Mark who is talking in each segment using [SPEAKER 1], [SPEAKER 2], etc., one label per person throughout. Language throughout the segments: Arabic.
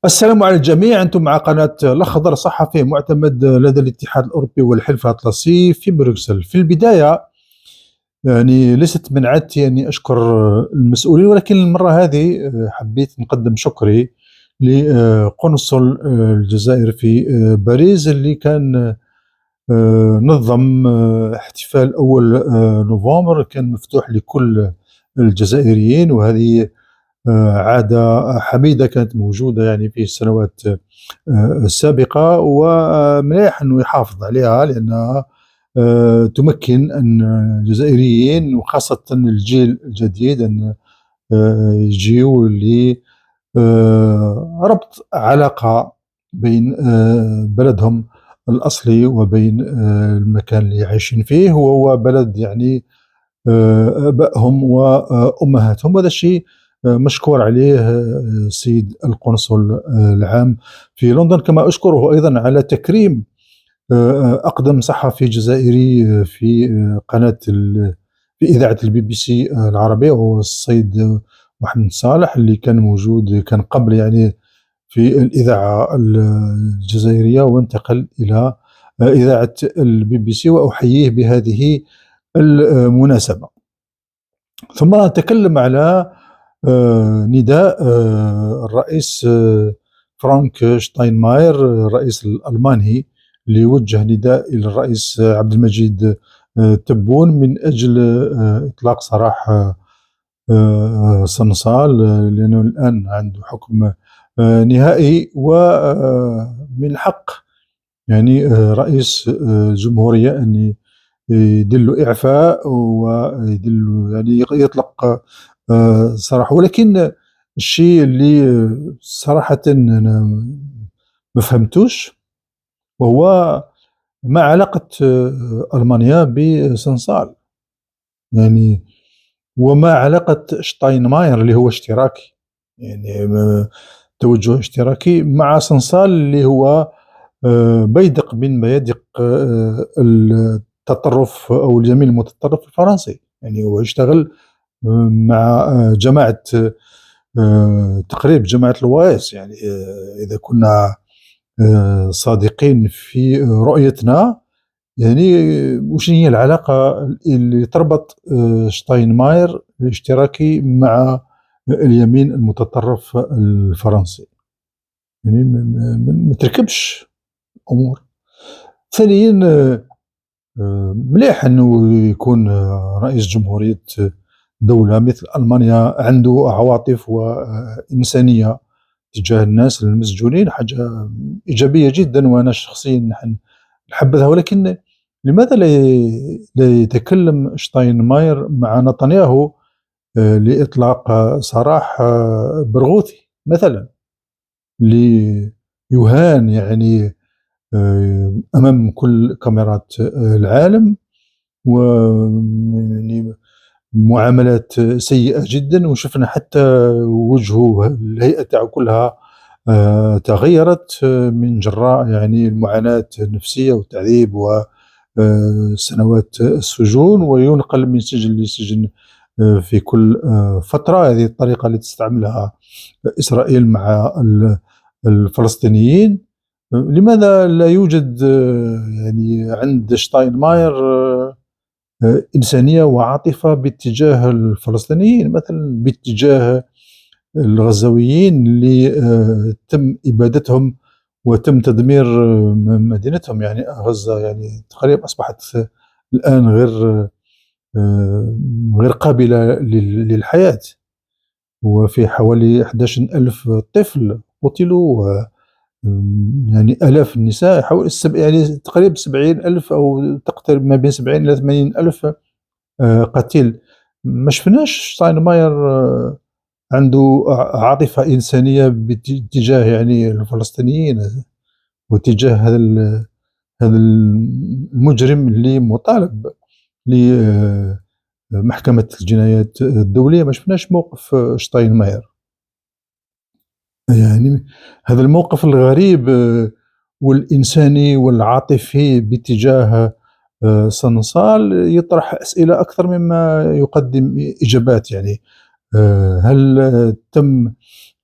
[SPEAKER 1] السلام على الجميع. أنتم مع قناة الأخضر، صحفي معتمد لدى الاتحاد الأوروبي والحلف الأطلسي في بروكسل. في البداية ليست من عادتي أني أشكر المسؤولين، ولكن المرة هذه حبيت نقدم شكري لقنصل الجزائر في باريس، اللي كان نظم احتفال أول نوفمبر، كان مفتوح لكل الجزائريين. وهذه عادة حميدة كانت موجودة في السنوات السابقة، ومليح أنه يحافظ عليها، لأنها تمكن أن الجزائريين وخاصة الجيل الجديد أن يجيو لربط علاقة بين بلدهم الأصلي وبين المكان اللي عايشين فيه، وهو بلد آبائهم وأمهاتهم. وهذا الشيء مشكور عليه السيد القنصل العام في لندن. كما أشكره أيضا على تكريم أقدم صحفي جزائري في قناة في إذاعة البي بي سي العربية، وهو السيد محمد صالح، اللي كان موجود، كان قبل في الإذاعة الجزائرية وانتقل إلى إذاعة البي بي سي، وأحييه بهذه المناسبة. ثم تكلم على نداء الرئيس فرانك شتاينماير، الرئيس الألماني، اللي وجه نداء إلى الرئيس عبد المجيد تبون من أجل إطلاق سراح صنصال، لأنه الآن عنده حكم نهائي، ومن حق رئيس الجمهورية أن يدل إعفاء ويدل يطلق صراحة. ولكن الشيء اللي صراحة أنا ما فهمتوش، وهو ما علاقة ألمانيا بسنصال، وما علاقة شتاينماير اللي هو اشتراكي، توجه اشتراكي، مع سنصال اللي هو بيدق من بيدق التطرف أو اليمين المتطرف الفرنسي. هو يشتغل مع جماعة تقريب جماعة الوايس. إذا كنا صادقين في رؤيتنا، وش هي العلاقة اللي تربط شتاينماير الاشتراكي مع اليمين المتطرف الفرنسي؟ ما تركبش أمور. ثانيا، مليح أنه يكون رئيس جمهورية دولة مثل ألمانيا عنده عواطف وإنسانية تجاه الناس المسجونين، حاجة إيجابية جدا، وأنا شخصيا نحبذها. ولكن لماذا لا يتكلم شتاينماير مع نتنياهو لإطلاق سراح برغوثي مثلا، ليهان أمام كل كاميرات العالم، معاملات سيئة جدا، وشفنا حتى وجهه، الهيئة تاعو كلها تغيرت من جراء المعاناة النفسية والتعذيب وسنوات السجون، وينقل من سجن لسجن في كل فترة. هذه الطريقة التي تستعملها إسرائيل مع الفلسطينيين. لماذا لا يوجد عند شتاينماير إنسانية وعاطفة باتجاه الفلسطينيين، مثلا باتجاه الغزاويين اللي تم إبادتهم وتم تدمير مدينتهم؟ غزة تقريبا أصبحت الآن غير قابلة للحياة، وفي حوالي 11 ألف طفل قتلوا، آلاف النساء، حوالي تقريبا 70 ألف، أو تقترب ما بين 70 إلى 80 ألف قتيل. ما شفناش شتاينماير عنده عاطفة إنسانية باتجاه الفلسطينيين، واتجاه هذا المجرم اللي مطالب لمحكمة الجنايات الدولية. ما شفناش موقف شتاينماير. هذا الموقف الغريب والإنساني والعاطفي باتجاه صنصال يطرح أسئلة أكثر مما يقدم إجابات. هل تم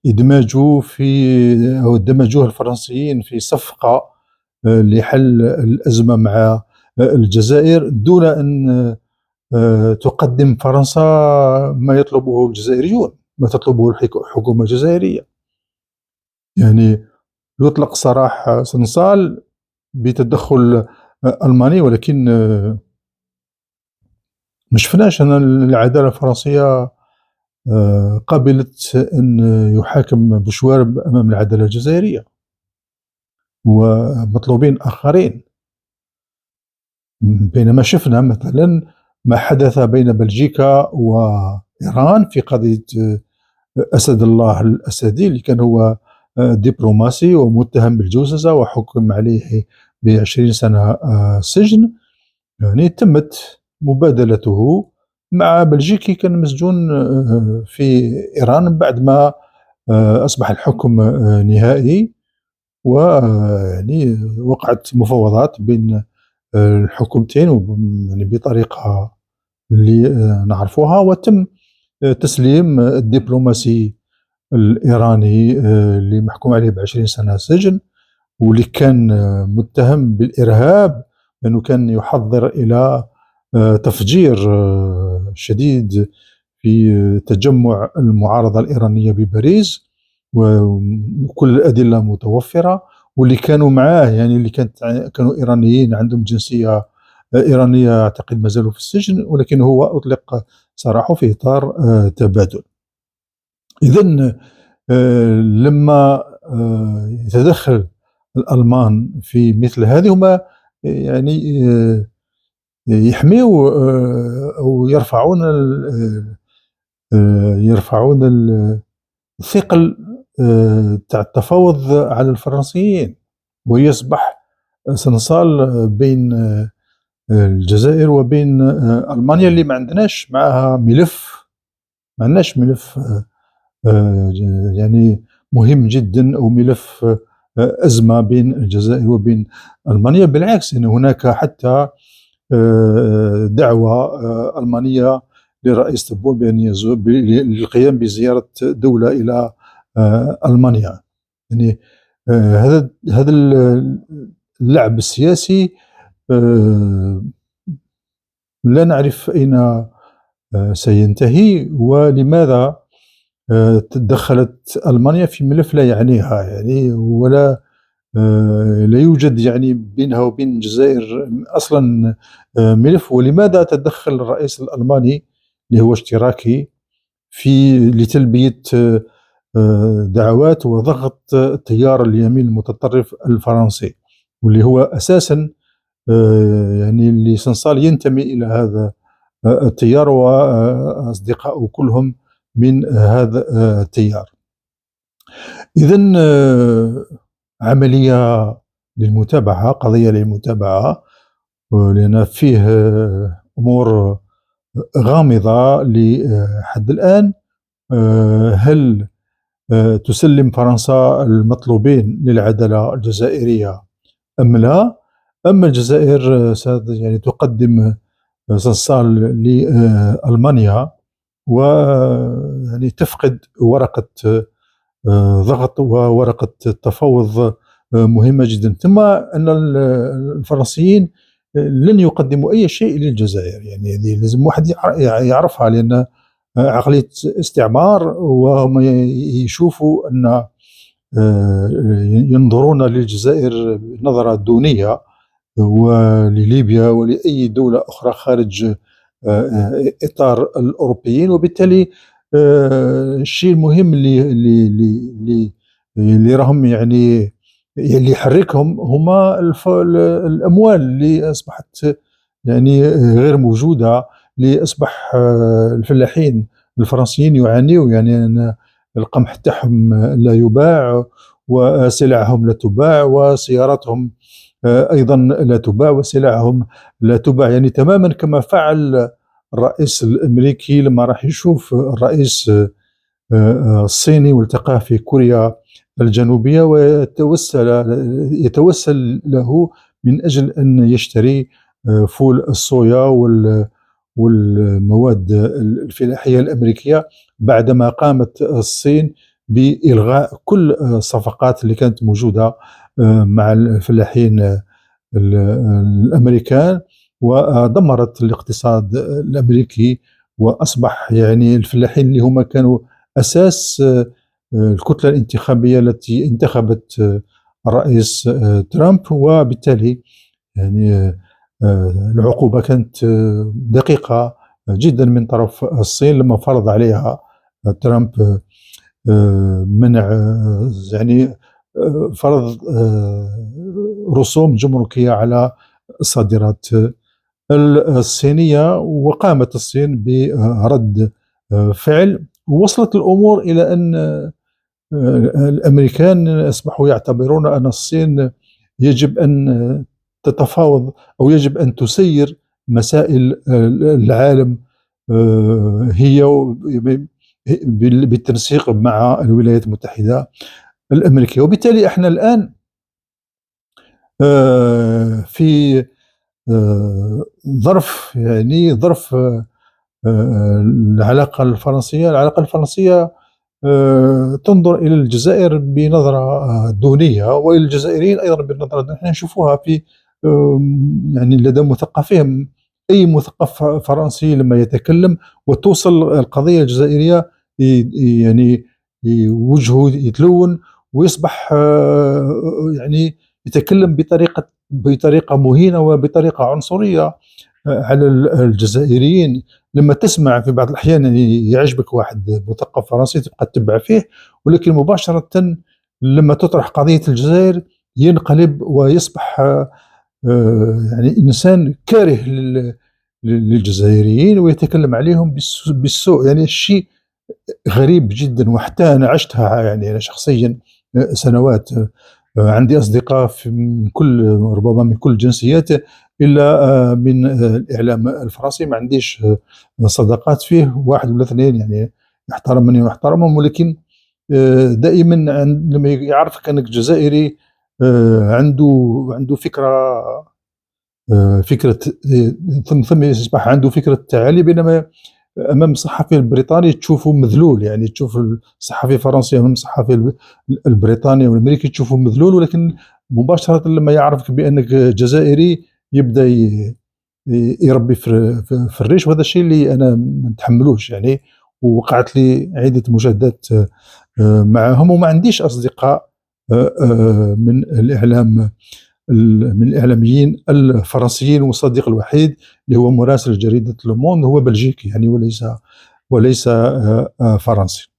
[SPEAKER 1] أو دمجوه الفرنسيين في صفقة لحل الأزمة مع الجزائر، دون أن تقدم فرنسا ما يطلبه الجزائريون، ما تطلبه الحكومة الجزائرية. يعني يطلق سراح سنصال بتدخل ألماني، ولكن ما شفناش أن العدالة الفرنسية قبلت أن يحاكم بوشوارب أمام العدالة الجزائرية ومطلوبين آخرين. بينما شفنا مثلا ما حدث بين بلجيكا وإيران في قضية أسد الله الأسدي، اللي كان هو دبلوماسي ومتهم بالجوسسة وحكم عليه ب20 سنة سجن. يعني تمت مبادلته مع بلجيكي كان مسجون في إيران بعد ما أصبح الحكم نهائي، ويعني وقعت مفاوضات بين الحكومتين يعني بطريقة اللي نعرفوها، وتم تسليم الدبلوماسي الإيراني اللي محكوم عليه ب20 سنة سجن، واللي كان متهم بالإرهاب لأنه كان يحضر إلى تفجير شديد في تجمع المعارضة الإيرانية بباريس، وكل الأدلة متوفرة. واللي كانوا معاه يعني اللي كانوا إيرانيين عندهم جنسية إيرانية أعتقد ما زالوا في السجن، ولكن هو أطلق سراحه في إطار تبادل. إذن لما يتدخل الألمان في مثل هذه، هما يعني يحميوا أو يرفعون الثقل تاع التفاوض على الفرنسيين، ويصبح سنصال بين الجزائر وبين ألمانيا اللي ما عندناش معها ملف، ما عندناش ملف يعني مهم جدا، أو ملف أزمة بين الجزائر وبين ألمانيا. بالعكس، إن هناك حتى دعوة ألمانية للرئيس تبون للقيام بزيارة دولة إلى ألمانيا. يعني هذا اللعب السياسي لا نعرف أين سينتهي، ولماذا تدخلت ألمانيا في ملف لا يعنيها، يعني ولا لا يوجد يعني بينها وبين الجزائر أصلا ملف. ولماذا تدخل الرئيس الألماني اللي هو اشتراكي في لتلبية دعوات وضغط التيار اليمين المتطرف الفرنسي، واللي هو أساسا يعني اللي سنصال ينتمي إلى هذا التيار، وأصدقائه كلهم من هذا التيار. إذن عملية للمتابعة، قضية للمتابعة، لأن فيه أمور غامضة لحد الآن. هل تسلم فرنسا المطلوبين للعدالة الجزائرية أم لا؟ أما الجزائر يعني تقدم صلصال لألمانيا، ويعني تفقد ورقة ضغط وورقة تفاوض مهمة جدا. ثم أن الفرنسيين لن يقدموا أي شيء للجزائر، يعني هذه لازم واحد يعرفها، لأن عقلية استعمار، وهم يشوفوا أن ينظرون للجزائر نظرة دونية، ولليبيا ولأي دولة أخرى خارج إطار الأوروبيين. وبالتالي الشيء المهم اللي راهم يعني اللي يحركهم هما الأموال اللي أصبحت يعني غير موجودة، اللي أصبح الفلاحين الفرنسيين يعانيوا، يعني أن القمح تاعهم لا يباع، وسلعهم لا تباع، وسياراتهم أيضا لا تباع، وسلعهم لا تباع، يعني تماما كما فعل الرئيس الأمريكي لما راح يشوف الرئيس الصيني والتقاه في كوريا الجنوبية، يتوسل له من أجل أن يشتري فول الصويا والمواد الفلاحية الأمريكية، بعدما قامت الصين بإلغاء كل الصفقات اللي كانت موجودة مع الفلاحين الأمريكان، ودمرت الاقتصاد الأمريكي. وأصبح يعني الفلاحين اللي هم كانوا أساس الكتلة الانتخابية التي انتخبت الرئيس ترامب، وبالتالي يعني العقوبة كانت دقيقة جدا من طرف الصين لما فرض عليها ترامب منع يعني فرض رسوم جمركية على الصادرات الصينية. وقامت الصين برد فعل، ووصلت الأمور إلى أن الأمريكان أصبحوا يعتبرون أن الصين يجب أن تتفاوض أو يجب أن تسير مسائل العالم هي بالتنسيق مع الولايات المتحدة الأمريكية. وبالتالي احنا الآن في ظرف العلاقة الفرنسية تنظر إلى الجزائر بنظرة دونية، وإلى الجزائريين أيضا بنظرة دونية. نحن نشوفوها في يعني لدى مثقفيهم. أي مثقف فرنسي لما يتكلم وتوصل القضية الجزائرية يعني وجهه يتلون، ويصبح يعني يتكلم بطريقة مهينة وبطريقة عنصرية على الجزائريين. لما تسمع في بعض الأحيان يعني يعجبك واحد مثقف فرنسي تبقى تتبع فيه، ولكن مباشرة لما تطرح قضية الجزائر ينقلب ويصبح يعني إنسان كاره للجزائريين، ويتكلم عليهم بالسوء. يعني الشيء غريب جدا، وحتى أنا عشتها يعني أنا شخصيا سنوات. عندي أصدقاء من كل ربما من كل الجنسيات، إلا من الإعلام الفرنسي ما عنديش صداقات فيه، واحد ولا اثنين يعني يحترمني ونحترمهم. ولكن دائما لما يعرفك أنك جزائري عنده فكرة ثم يصبح عنده فكرة تعالي. بينما امام الصحفي البريطاني تشوفه مذلول، يعني تشوف الصحفي الفرنسي امام الصحفي البريطاني والامريكي تشوفه مذلول. ولكن مباشره لما يعرفك بانك جزائري يبدا يربي في الريش. وهذا الشيء اللي انا ما نتحملوش يعني. ووقعت لي عده مشاهدات معهم، وما عنديش اصدقاء من الاعلام من الإعلاميين الفرنسيين. والصديق الوحيد اللي هو مراسل جريدة لوموند هو بلجيكي يعني، وليس فرنسي.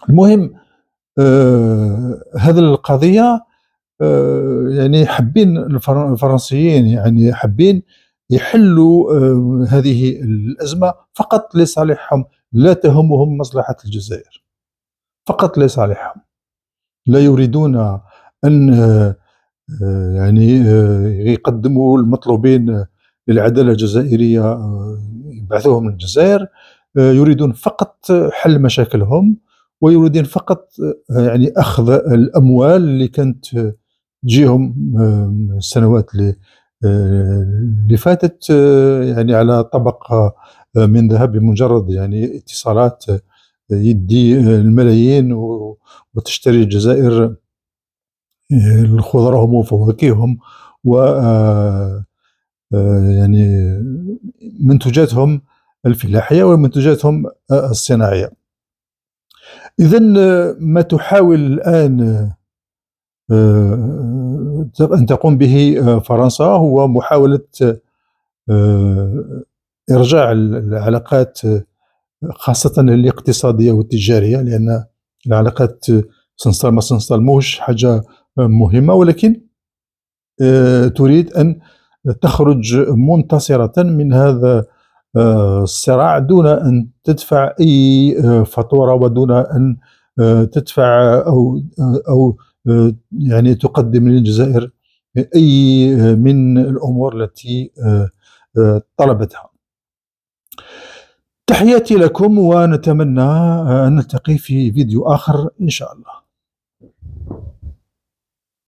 [SPEAKER 1] المهم هذه القضية يعني حابين الفرنسيين يعني حابين يحلوا هذه الأزمة فقط لصالحهم، لا تهمهم مصلحة الجزائر، فقط لصالحهم. لا يريدون أن يعني يقدموا المطلوبين للعدالة الجزائرية يبعثوهم للجزائر. يريدون فقط حل مشاكلهم، ويريدون فقط يعني أخذ الأموال اللي كانت تجيهم السنوات اللي فاتت يعني على طبق من ذهب، بمجرد يعني اتصالات يدي الملايين وتشتري الجزائر خضرهم وفواكههم و يعني منتجاتهم الفلاحية ومنتجاتهم الصناعية. إذا ما تحاول الآن أن تقوم به فرنسا هو محاولة إرجاع العلاقات خاصة الاقتصادية والتجارية، لأن العلاقات سنصال ما سنصال موش حاجة مهمة، ولكن تريد أن تخرج منتصرة من هذا الصراع دون أن تدفع أي فاتورة، ودون أن تدفع أو يعني تقدم للجزائر أي من الأمور التي طلبتها. تحياتي لكم، ونتمنى أن نلتقي في فيديو آخر إن شاء الله.